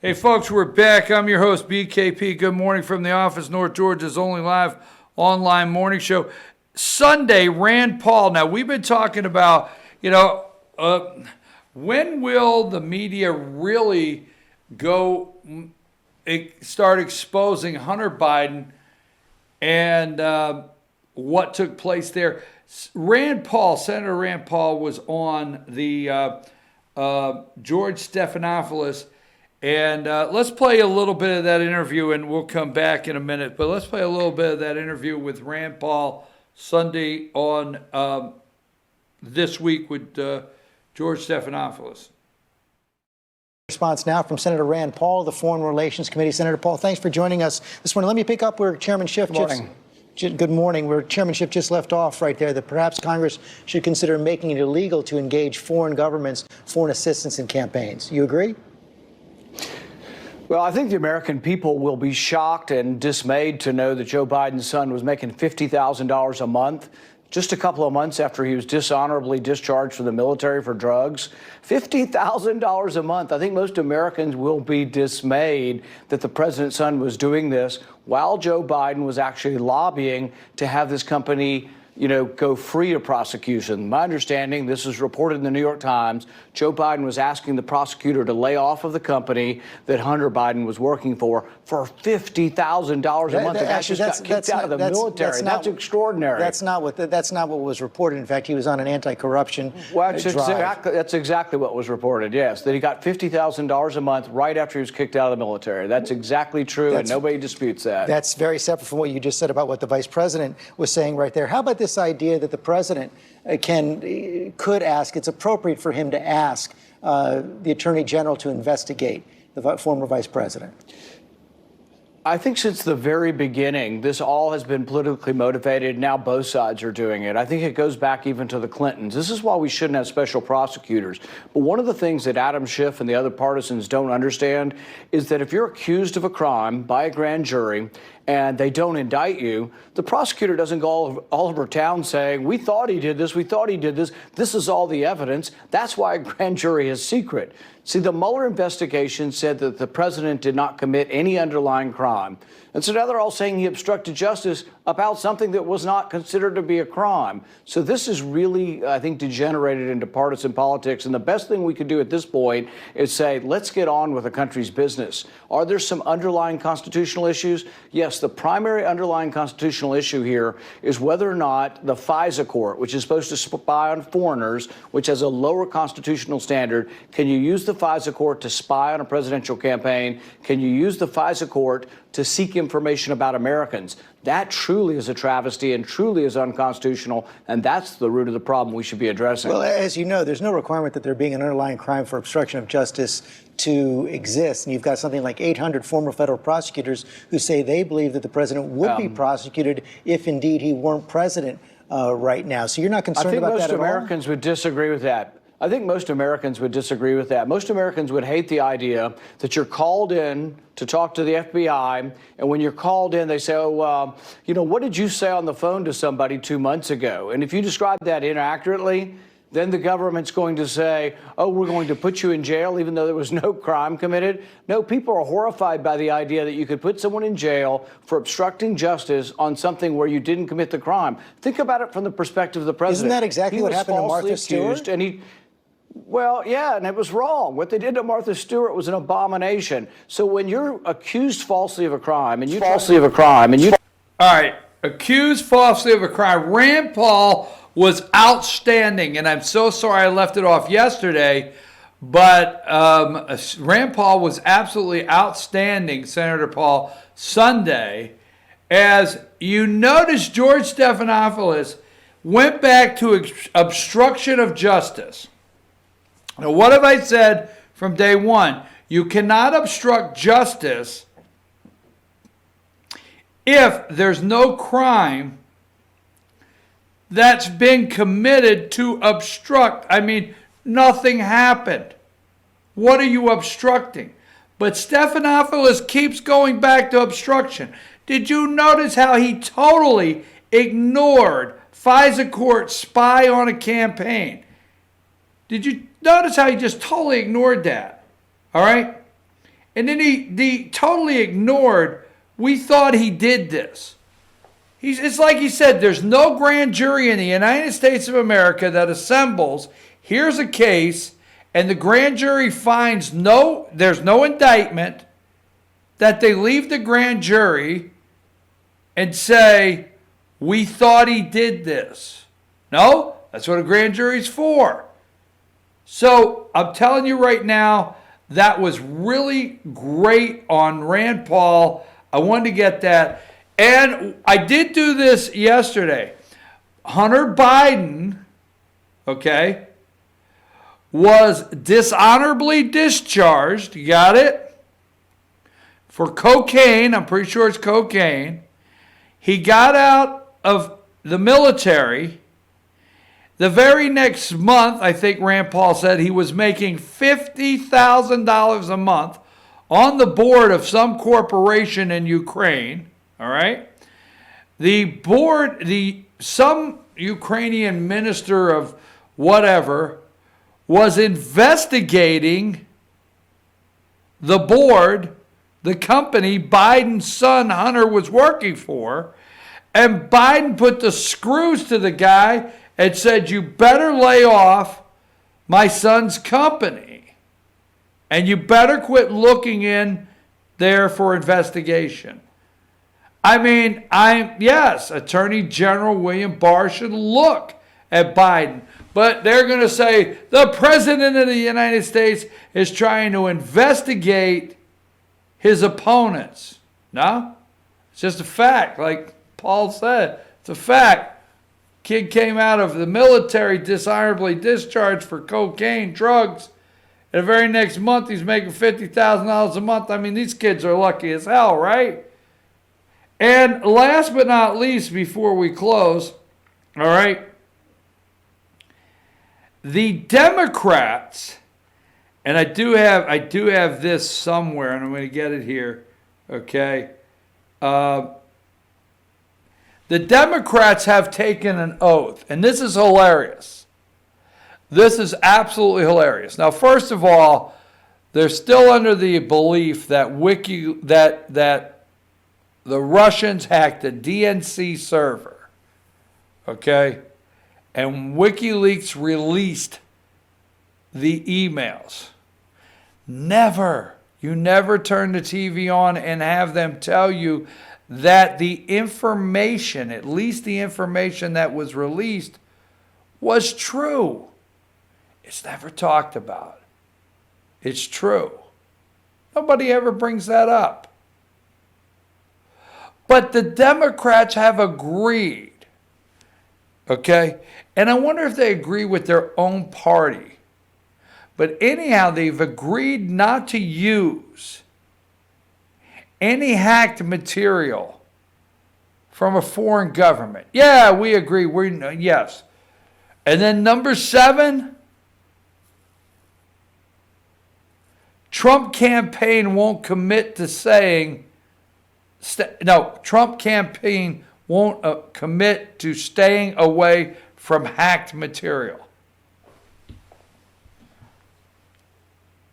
Hey, folks, we're back. I'm your host, BKP. Good morning from the office, North Georgia's only live online morning show. Sunday, Rand Paul. Now, we've been talking about, when will the media really start exposing Hunter Biden and what took place there? Senator Rand Paul was on the George Stephanopoulos. And let's play a little bit of that interview, and we'll come back in a minute. But let's play a little bit of that interview with Rand Paul Sunday on This Week with George Stephanopoulos. Response now from Senator Rand Paul, the Foreign Relations Committee. Senator Paul, thanks for joining us this morning. Let me pick up where Chairman Schiff Good morning. Where Chairman Schiff just left off right there, that perhaps Congress should consider making it illegal to engage foreign governments, foreign assistance in campaigns. You agree? Well, I think the American people will be shocked and dismayed to know that Joe Biden's son was making $50,000 a month just a couple of months after he was dishonorably discharged from the military for drugs. $50,000 a month. I think most Americans will be dismayed that the president's son was doing this while Joe Biden was actually lobbying to have this company go free of prosecution. My understanding, this is reported in the New York Times, Joe Biden was asking the prosecutor to lay off of the company that Hunter Biden was working for $50,000 a month. The guy just got kicked out of the military. That's extraordinary. That's not what was reported. In fact, he was on an anti-corruption drive. That's exactly what was reported, yes, that he got $50,000 a month right after he was kicked out of the military. That's exactly true, and nobody disputes that. That's very separate from what you just said about what the vice president was saying right there. How about this idea that the president could ask, it's appropriate for him to ask the attorney general to investigate the former vice president? I think since the very beginning, this all has been politically motivated. Now both sides are doing it. I think it goes back even to the Clintons. This is why we shouldn't have special prosecutors. But one of the things that Adam Schiff and the other partisans don't understand is that if you're accused of a crime by a grand jury and they don't indict you, the prosecutor doesn't go all over town saying, we thought he did this, we thought he did this, this is all the evidence. That's why a grand jury is secret. See, the Mueller investigation said that the president did not commit any underlying crime. And so now they're all saying he obstructed justice about something that was not considered to be a crime. So this is really, I think, degenerated into partisan politics. And the best thing we could do at this point is say, let's get on with the country's business. Are there some underlying constitutional issues? Yes, the primary underlying constitutional issue here is whether or not the FISA court, which is supposed to spy on foreigners, which has a lower constitutional standard, can you use the FISA court to spy on a presidential campaign? Can you use the FISA court to seek information about Americans? That truly is a travesty and truly is unconstitutional, and that's the root of the problem we should be addressing. Well, as you know, there's no requirement that there being an underlying crime for obstruction of justice to exist. And you've got something like 800 former federal prosecutors who say they believe that the president would be prosecuted if indeed he weren't president right now. So you're not concerned about that at all? I think most Americans would disagree with that. I think most Americans would disagree with that. Most Americans would hate the idea that you're called in to talk to the FBI, and when you're called in, they say, oh, what did you say on the phone to somebody 2 months ago? And if you describe that inaccurately, then the government's going to say, oh, we're going to put you in jail even though there was no crime committed. No, people are horrified by the idea that you could put someone in jail for obstructing justice on something where you didn't commit the crime. Think about it from the perspective of the president. Isn't that exactly what happened to Martha Stewart? Well, yeah, and it was wrong. What they did to Martha Stewart was an abomination. So when you're accused falsely of a crime and you All right, accused falsely of a crime. Rand Paul was outstanding, and I'm so sorry I left it off yesterday, but Rand Paul was absolutely outstanding, Senator Paul, Sunday. As you notice, George Stephanopoulos went back to obstruction of justice. Now, what have I said from day one? You cannot obstruct justice if there's no crime that's been committed to obstruct. I mean, nothing happened. What are you obstructing? But Stephanopoulos keeps going back to obstruction. Did you notice how he totally ignored FISA court spy on a campaign? Did you notice how he just totally ignored that? All right? And then he totally ignored, we thought he did this. It's like he said, there's no grand jury in the United States of America that assembles, here's a case, and the grand jury finds there's no indictment, that they leave the grand jury and say, we thought he did this. No, that's what a grand jury's for. So I'm telling you right now, that was really great on Rand Paul. I wanted to get that. And I did do this yesterday. Hunter Biden, okay, was dishonorably discharged, you got it? For cocaine, I'm pretty sure it's cocaine. He got out of the military. The very next month, I think Rand Paul said he was making $50,000 a month on the board of some corporation in Ukraine. All right. Some Ukrainian minister of whatever was investigating the board, the company Biden's son Hunter was working for, and Biden put the screws to the guy and said, you better lay off my son's company, and you better quit looking in there for investigation. I mean, yes, Attorney General William Barr should look at Biden, but they're going to say the President of the United States is trying to investigate his opponents. No, it's just a fact. Like Paul said, it's a fact. Kid came out of the military dishonorably discharged for cocaine, drugs. And the very next month, he's making $50,000 a month. I mean, these kids are lucky as hell, right? And last but not least, before we close, all right, the Democrats, and I do have this somewhere, and I'm going to get it here, okay? The Democrats have taken an oath, and this is hilarious. This is absolutely hilarious. Now, first of all, they're still under the belief that that the Russians hacked the DNC server, okay? And WikiLeaks released the emails. You never turn the TV on and have them tell you that the information, at least the information that was released, was true. It's never talked about. It's true. Nobody ever brings that up. But the Democrats have agreed, okay? And I wonder if they agree with their own party. But anyhow, they've agreed not to use any hacked material from a foreign government. Yeah, we agree. Yes. And then number 7, Trump campaign won't commit to saying, Trump campaign won't commit to staying away from hacked material.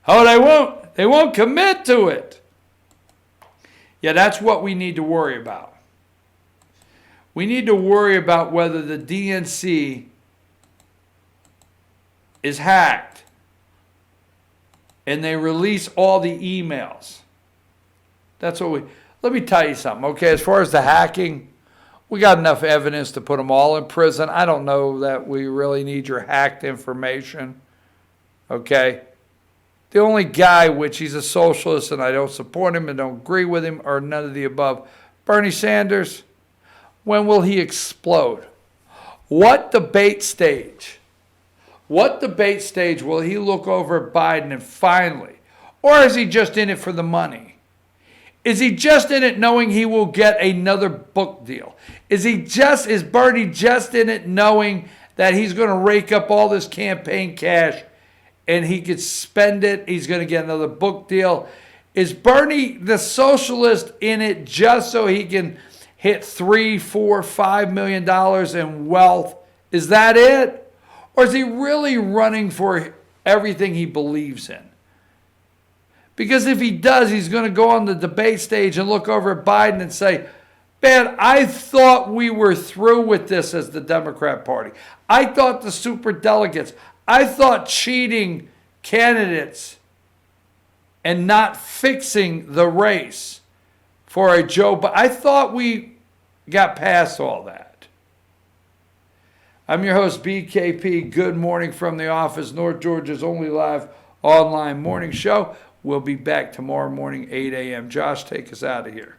Oh, they won't. They won't commit to it. Yeah, that's what we need to worry about. We need to worry about whether the DNC is hacked and they release all the emails. That's what let me tell you something, okay? As far as the hacking, we got enough evidence to put them all in prison. I don't know that we really need your hacked information, okay? The only guy, which he's a socialist and I don't support him and don't agree with him, or none of the above, Bernie Sanders, when will he explode? What debate stage will he look over at Biden and finally, or is he just in it for the money? Is he just in it knowing he will get another book deal? Is Bernie just in it knowing that he's going to rake up all this campaign cash and he could spend it, he's going to get another book deal? Is Bernie, the socialist, in it just so he can hit $3, $4, $5 million in wealth? Is that it? Or is he really running for everything he believes in? Because if he does, he's going to go on the debate stage and look over at Biden and say, man, I thought we were through with this as the Democrat Party. I thought the superdelegates, I thought cheating candidates and not fixing the race for a Joe Biden, I thought we got past all that. I'm your host, BKP. Good morning from the office, North Georgia's only live online morning show. We'll be back tomorrow morning, 8 a.m. Josh, take us out of here.